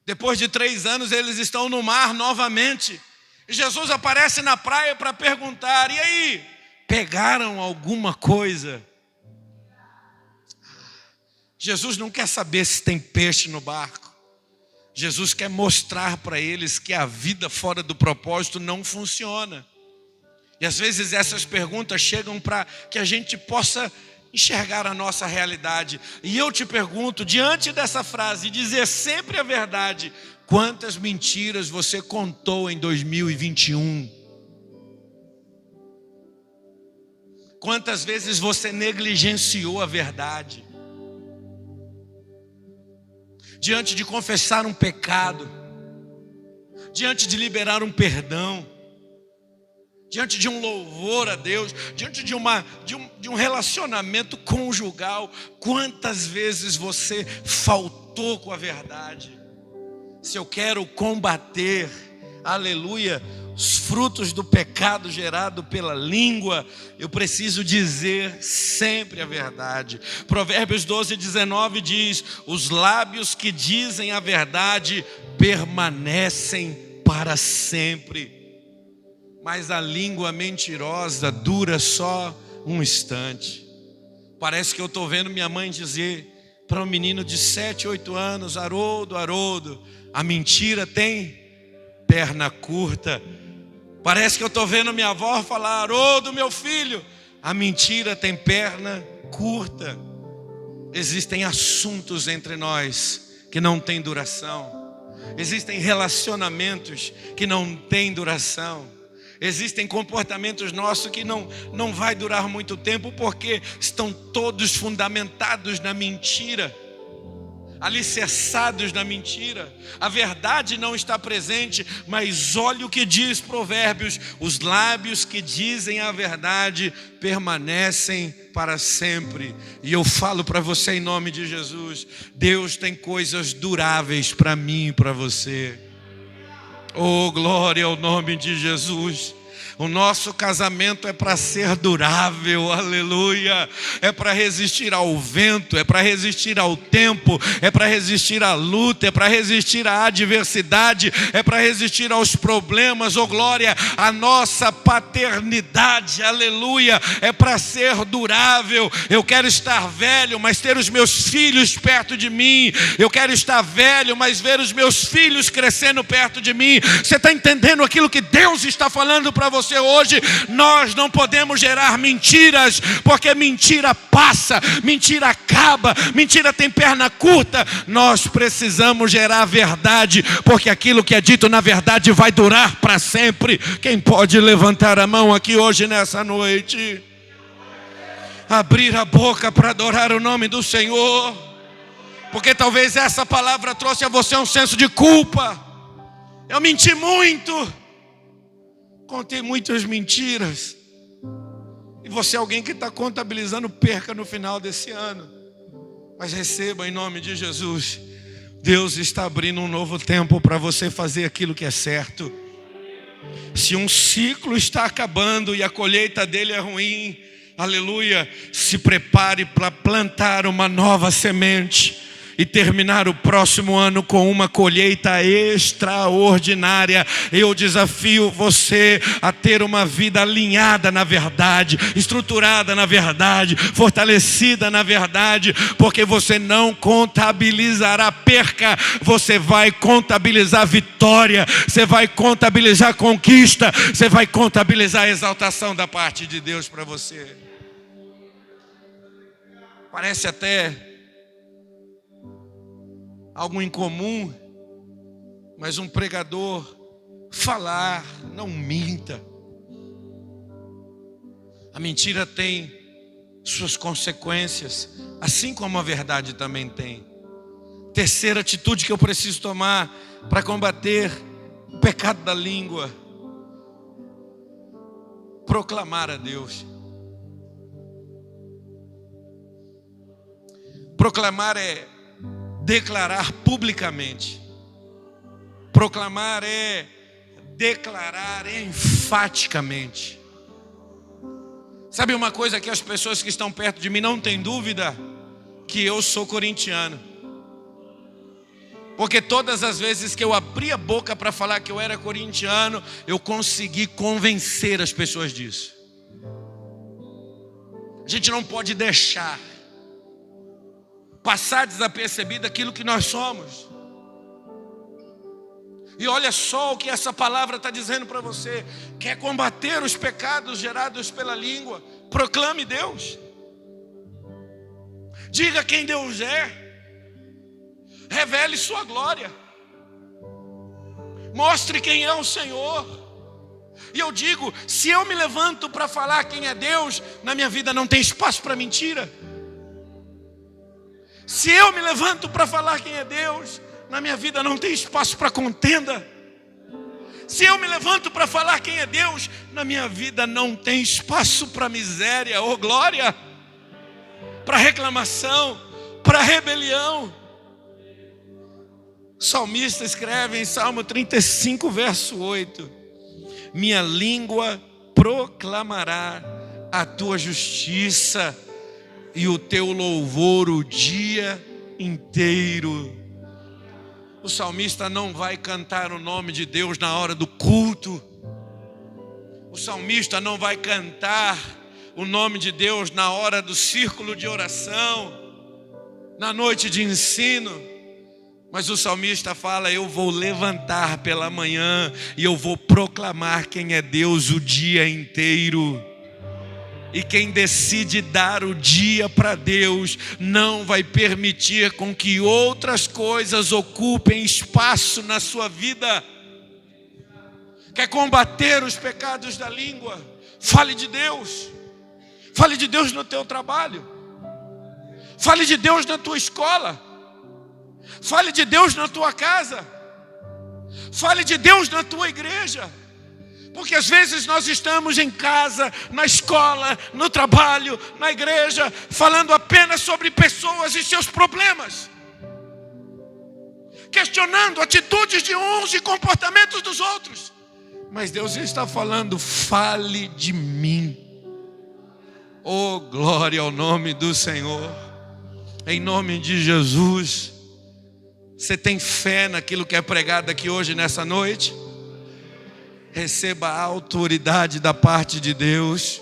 Depois de 3 anos eles estão no mar novamente. E Jesus aparece na praia para perguntar: e aí, pegaram alguma coisa? Jesus não quer saber se tem peixe no barco. Jesus quer mostrar para eles que a vida fora do propósito não funciona. E às vezes essas perguntas chegam para que a gente possa enxergar a nossa realidade. E eu te pergunto, diante dessa frase, dizer sempre a verdade, quantas mentiras você contou em 2021? Quantas vezes você negligenciou a verdade? Diante de confessar um pecado, diante de liberar um perdão, diante de um louvor a Deus, diante de um relacionamento conjugal, quantas vezes você faltou com a verdade? Se eu quero combater, aleluia, os frutos do pecado gerado pela língua, eu preciso dizer sempre a verdade. Provérbios 12, 19 diz: os lábios que dizem a verdade permanecem para sempre. Mas a língua mentirosa dura só um instante. Parece que eu estou vendo minha mãe dizer para um menino de 7, 8 anos: Haroldo, Haroldo, a mentira tem perna curta. Parece que eu estou vendo minha avó falar: Haroldo, meu filho, a mentira tem perna curta. Existem assuntos entre nós que não têm duração. Existem relacionamentos que não têm duração. Existem comportamentos nossos que não vai durar muito tempo, porque estão todos fundamentados na mentira, alicerçados na mentira. A verdade não está presente, mas olha o que diz Provérbios: os lábios que dizem a verdade permanecem para sempre. E eu falo para você em nome de Jesus, Deus tem coisas duráveis para mim e para você. Oh, glória ao nome de Jesus. O nosso casamento é para ser durável, aleluia. É para resistir ao vento, é para resistir ao tempo, é para resistir à luta, é para resistir à adversidade, é para resistir aos problemas, oh glória. A nossa paternidade, aleluia, é para ser durável. Eu quero estar velho, mas ter os meus filhos perto de mim. Eu quero estar velho, mas ver os meus filhos crescendo perto de mim. Você está entendendo aquilo que Deus está falando para você hoje? Nós não podemos gerar mentiras, porque mentira passa, mentira acaba, mentira tem perna curta. Nós precisamos gerar verdade, porque aquilo que é dito na verdade vai durar para sempre. Quem pode levantar a mão aqui hoje nessa noite? Abrir a boca para adorar o nome do Senhor, porque talvez essa palavra trouxe a você um senso de culpa. Eu menti muito, contei muitas mentiras, e você é alguém que está contabilizando perca no final desse ano. Mas receba em nome de Jesus, Deus está abrindo um novo tempo para você fazer aquilo que é certo. Se um ciclo está acabando e a colheita dele é ruim, aleluia, se prepare para plantar uma nova semente e terminar o próximo ano com uma colheita extraordinária. Eu desafio você a ter uma vida alinhada na verdade, estruturada na verdade, fortalecida na verdade, porque você não contabilizará perca, você vai contabilizar vitória, você vai contabilizar conquista, você vai contabilizar a exaltação da parte de Deus para você. Parece até algo incomum, mas um pregador falar, não minta. A mentira tem suas consequências, assim como a verdade também tem. Terceira atitude que eu preciso tomar para combater o pecado da língua: proclamar a Deus. Proclamar é declarar publicamente. Proclamar é declarar enfaticamente. Sabe uma coisa que as pessoas que estão perto de mim não têm dúvida? Que eu sou corintiano. Porque todas as vezes que eu abri a boca para falar que eu era corintiano, eu consegui convencer as pessoas disso. A gente não pode deixar passar desapercebido aquilo que nós somos. E olha só o que essa palavra está dizendo para você. Quer combater os pecados gerados pela língua? Proclame Deus. Diga quem Deus é. Revele sua glória. Mostre quem é o Senhor. E eu digo, se eu me levanto para falar quem é Deus, na minha vida não tem espaço para mentira. Se eu me levanto para falar quem é Deus, na minha vida não tem espaço para contenda. Se eu me levanto para falar quem é Deus, na minha vida não tem espaço para miséria ou glória, para reclamação, para rebelião. O salmista escreve em Salmo 35, verso 8: minha língua proclamará a tua justiça e o teu louvor o dia inteiro. O salmista não vai cantar o nome de Deus na hora do culto. O salmista não vai cantar o nome de Deus na hora do círculo de oração, na noite de ensino. Mas o salmista fala: eu vou levantar pela manhã e eu vou proclamar quem é Deus o dia inteiro. E quem decide dar o dia para Deus não vai permitir com que outras coisas ocupem espaço na sua vida. Quer combater os pecados da língua? Fale de Deus. Fale de Deus no teu trabalho. Fale de Deus na tua escola. Fale de Deus na tua casa. Fale de Deus na tua igreja. Porque às vezes nós estamos em casa, na escola, no trabalho, na igreja, falando apenas sobre pessoas e seus problemas, questionando atitudes de uns e comportamentos dos outros. Mas Deus está falando: fale de mim. Oh, glória ao nome do Senhor. Em nome de Jesus. Você tem fé naquilo que é pregado aqui hoje, nessa noite? Receba a autoridade da parte de Deus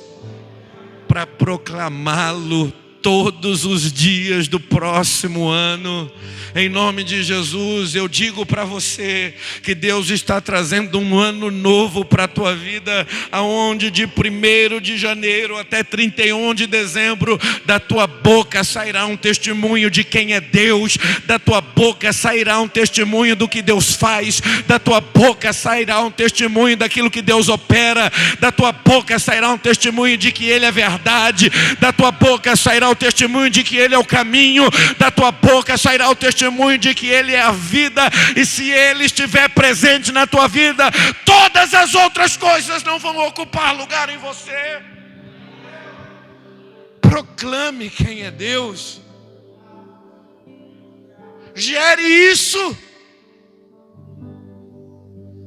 para proclamá-lo todos os dias do próximo ano. Em nome de Jesus, eu digo para você que Deus está trazendo um ano novo para a tua vida, aonde de 1º de janeiro até 31 de dezembro, da tua boca sairá um testemunho de quem é Deus, da tua boca sairá um testemunho do que Deus faz, da tua boca sairá um testemunho daquilo que Deus opera, da tua boca sairá um testemunho de que Ele é verdade, da tua boca sairá o testemunho de que Ele é o caminho, da tua boca sairá o testemunho de que Ele é a vida, e se Ele estiver presente na tua vida, todas as outras coisas não vão ocupar lugar em você. Proclame quem é Deus, gere isso.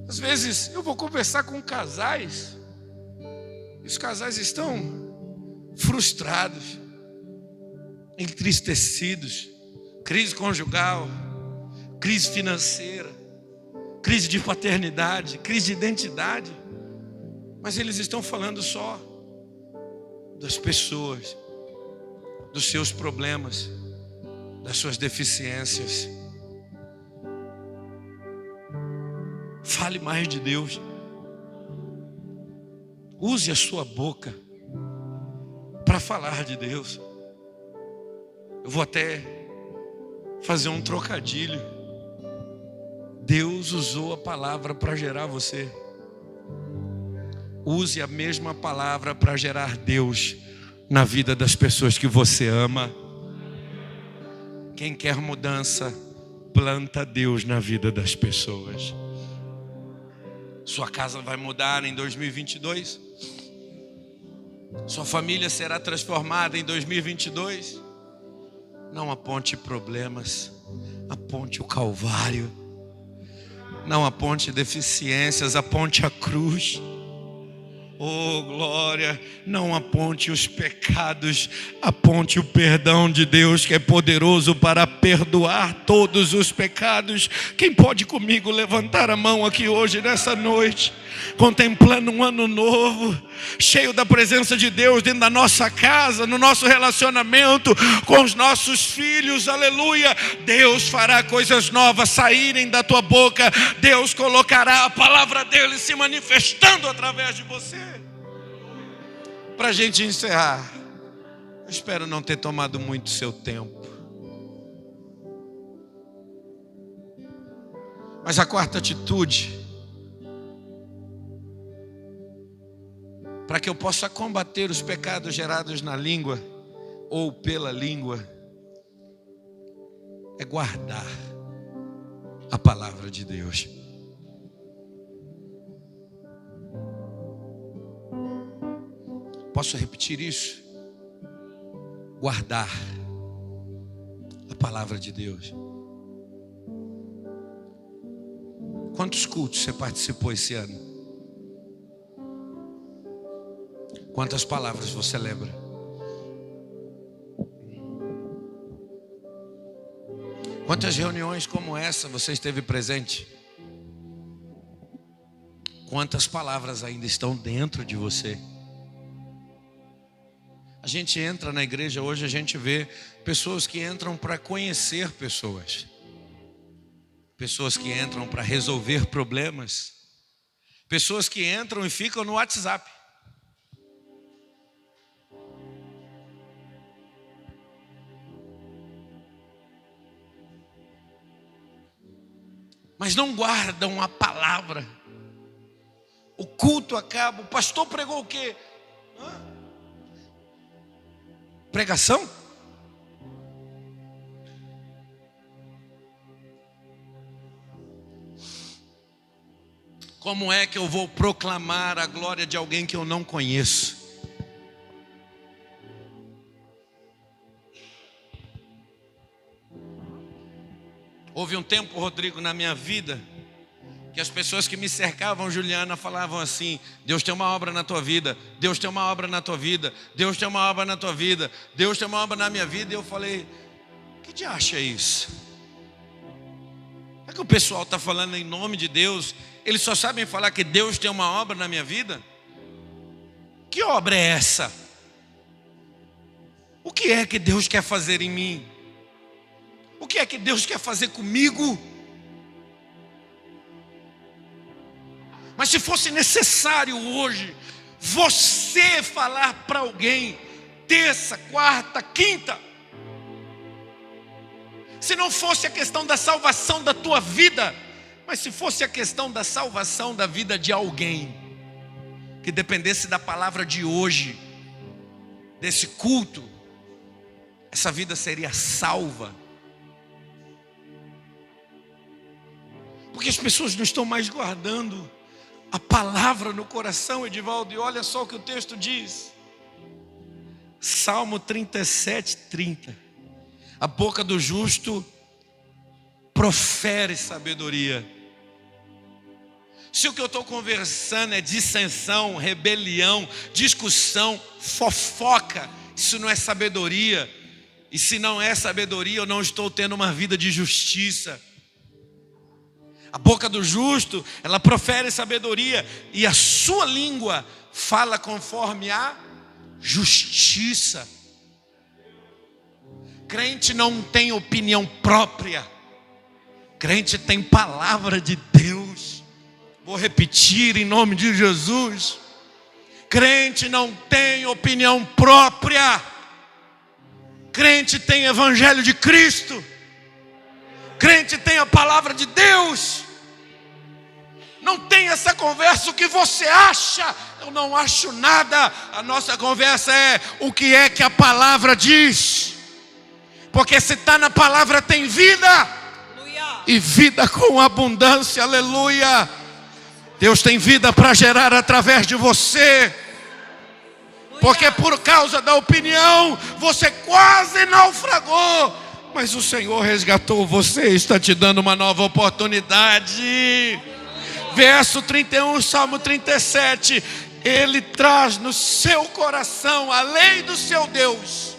Às vezes eu vou conversar com casais, e os casais estão frustrados, entristecidos, crise conjugal, crise financeira, crise de paternidade, crise de identidade. Mas eles estão falando só das pessoas, dos seus problemas, das suas deficiências. Fale mais de Deus. Use a sua boca para falar de Deus. Eu vou até fazer um trocadilho. Deus usou a palavra para gerar você. Use a mesma palavra para gerar Deus na vida das pessoas que você ama. Quem quer mudança, planta Deus na vida das pessoas. Sua casa vai mudar em 2022. Sua família será transformada em 2022. Não aponte problemas, aponte o Calvário. Não aponte deficiências, aponte a cruz. Oh, glória! Não aponte os pecados, aponte o perdão de Deus, que é poderoso para perdoar todos os pecados. Quem pode comigo levantar a mão aqui hoje, nessa noite, contemplando um ano novo, cheio da presença de Deus dentro da nossa casa, no nosso relacionamento com os nossos filhos? Aleluia! Deus fará coisas novas saírem da tua boca. Deus colocará a palavra dele se manifestando através de você. Para a gente encerrar, eu espero não ter tomado muito seu tempo, mas a quarta atitude, para que eu possa combater os pecados gerados na língua ou pela língua, é guardar a palavra de Deus. Posso repetir isso? Guardar a palavra de Deus. Quantos cultos você participou esse ano? Quantas palavras você lembra? Quantas reuniões como essa você esteve presente? Quantas palavras ainda estão dentro de você? A gente entra na igreja hoje, a gente vê pessoas que entram para conhecer pessoas. Pessoas que entram para resolver problemas. Pessoas que entram e ficam no WhatsApp. Mas não guardam a palavra. O culto acaba, o pastor pregou o quê? Pregação? Como é que eu vou proclamar a glória de alguém que eu não conheço? Houve um tempo, Rodrigo, na minha vida, que as pessoas que me cercavam, Juliana, falavam assim: Deus tem uma obra na tua vida, Deus tem uma obra na tua vida, Deus tem uma obra na tua vida, Deus tem uma obra na minha vida. E eu falei: que diacho é isso? É que o pessoal está falando em nome de Deus, eles só sabem falar que Deus tem uma obra na minha vida? Que obra é essa? O que é que Deus quer fazer em mim? O que é que Deus quer fazer comigo? Mas se fosse necessário hoje você falar para alguém, terça, quarta, quinta, se não fosse a questão da salvação da tua vida, mas se fosse a questão da salvação da vida de alguém, que dependesse da palavra de hoje, desse culto, essa vida seria salva. Porque as pessoas não estão mais guardando a palavra no coração, Edivaldo. E olha só o que o texto diz. Salmo 37:30. A boca do justo profere sabedoria. Se o que eu estou conversando é dissensão, rebelião, discussão, fofoca, isso não é sabedoria. E se não é sabedoria, eu não estou tendo uma vida de justiça. A boca do justo, ela profere sabedoria, e a sua língua fala conforme a justiça. Crente não tem opinião própria, crente tem palavra de Deus. Vou repetir em nome de Jesus: crente não tem opinião própria, crente tem evangelho de Cristo, crente tem a palavra de Deus. Não tem essa conversa, o que você acha? Eu não acho nada. A nossa conversa é o que é que a palavra diz. Porque se está na palavra tem vida. Aleluia. E vida com abundância, aleluia. Deus tem vida para gerar através de você. Porque por causa da opinião você quase naufragou, mas o Senhor resgatou você, está te dando uma nova oportunidade. Verso 31, Salmo 37. Ele traz no seu coração a lei do seu Deus,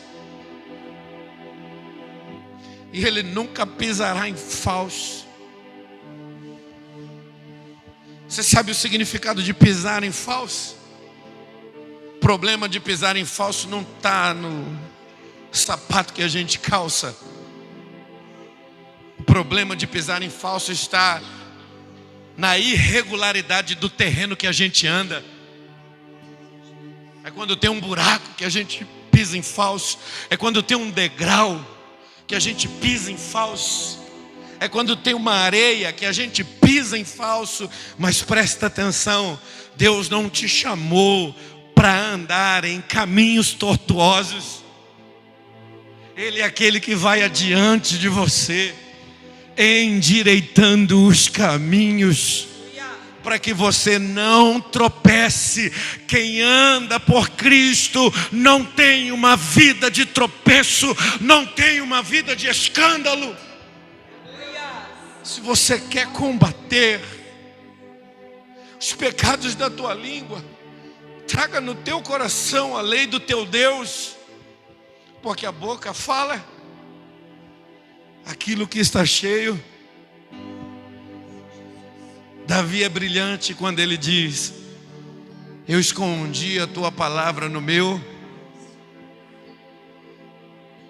e ele nunca pisará em falso. Você sabe o significado de pisar em falso? O problema de pisar em falso não está no sapato que a gente calça. O problema de pisar em falso está na irregularidade do terreno que a gente anda. É quando tem um buraco que a gente pisa em falso. É quando tem um degrau que a gente pisa em falso. É quando tem uma areia que a gente pisa em falso. Mas presta atenção, Deus não te chamou para andar em caminhos tortuosos. Ele é aquele que vai adiante de você, endireitando os caminhos, para que você não tropece. Quem anda por Cristo não tem uma vida de tropeço, não tem uma vida de escândalo. Se você quer combater os pecados da tua língua, traga no teu coração a lei do teu Deus, porque a boca fala aquilo que está cheio. Davi é brilhante quando ele diz: eu escondi a tua palavra no meu.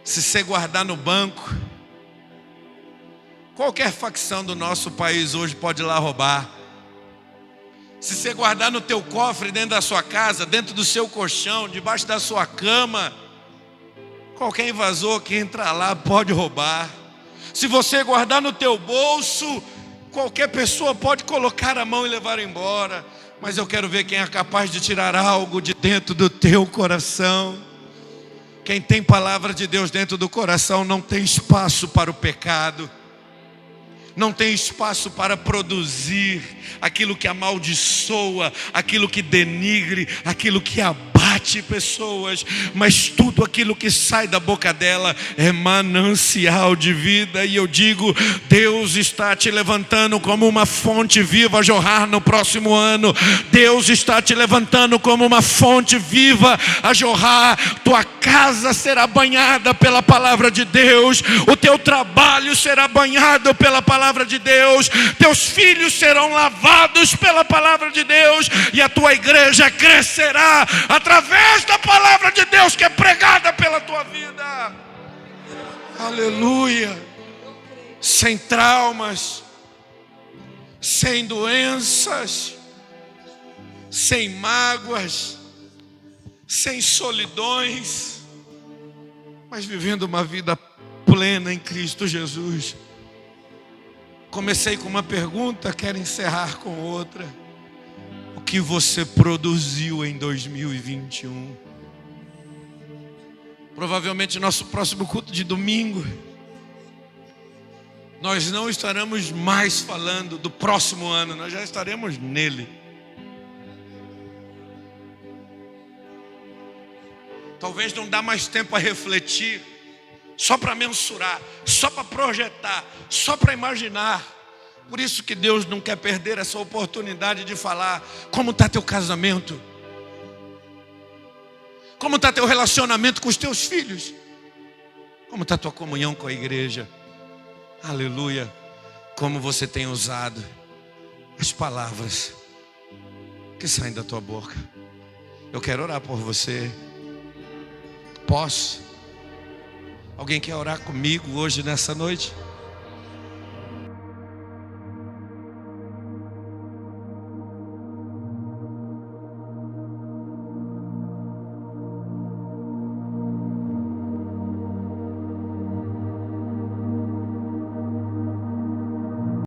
Se você guardar no banco, qualquer facção do nosso país hoje pode ir lá roubar. Se você guardar no teu cofre, dentro da sua casa, dentro do seu colchão, debaixo da sua cama, qualquer invasor que entrar lá pode roubar. Se você guardar no teu bolso, qualquer pessoa pode colocar a mão e levar embora. Mas eu quero ver quem é capaz de tirar algo de dentro do teu coração. Quem tem palavra de Deus dentro do coração não tem espaço para o pecado, não tem espaço para produzir aquilo que amaldiçoa, aquilo que denigre, aquilo que abate abate pessoas, mas tudo aquilo que sai da boca dela é manancial de vida. E eu digo, Deus está te levantando como uma fonte viva a jorrar no próximo ano. Deus está te levantando como uma fonte viva a jorrar. Tua casa será banhada pela palavra de Deus, o teu trabalho será banhado pela palavra de Deus, teus filhos serão lavados pela palavra de Deus, e a tua igreja crescerá através da palavra de Deus que é pregada pela tua vida. Aleluia. Sem traumas, sem doenças, sem mágoas, sem solidões, mas vivendo uma vida plena em Cristo Jesus. Comecei com uma pergunta, quero encerrar com outra. O que você produziu em 2021? Provavelmente nosso próximo culto de domingo, nós não estaremos mais falando do próximo ano, nós já estaremos nele. Talvez não dá mais tempo a refletir, só para mensurar, só para projetar, só para imaginar. Por isso que Deus não quer perder essa oportunidade de falar como está teu casamento, como está teu relacionamento com os teus filhos, como está tua comunhão com a igreja. Aleluia. Como você tem usado as palavras que saem da tua boca. Eu quero orar por você. Posso? Alguém quer orar comigo hoje nessa noite?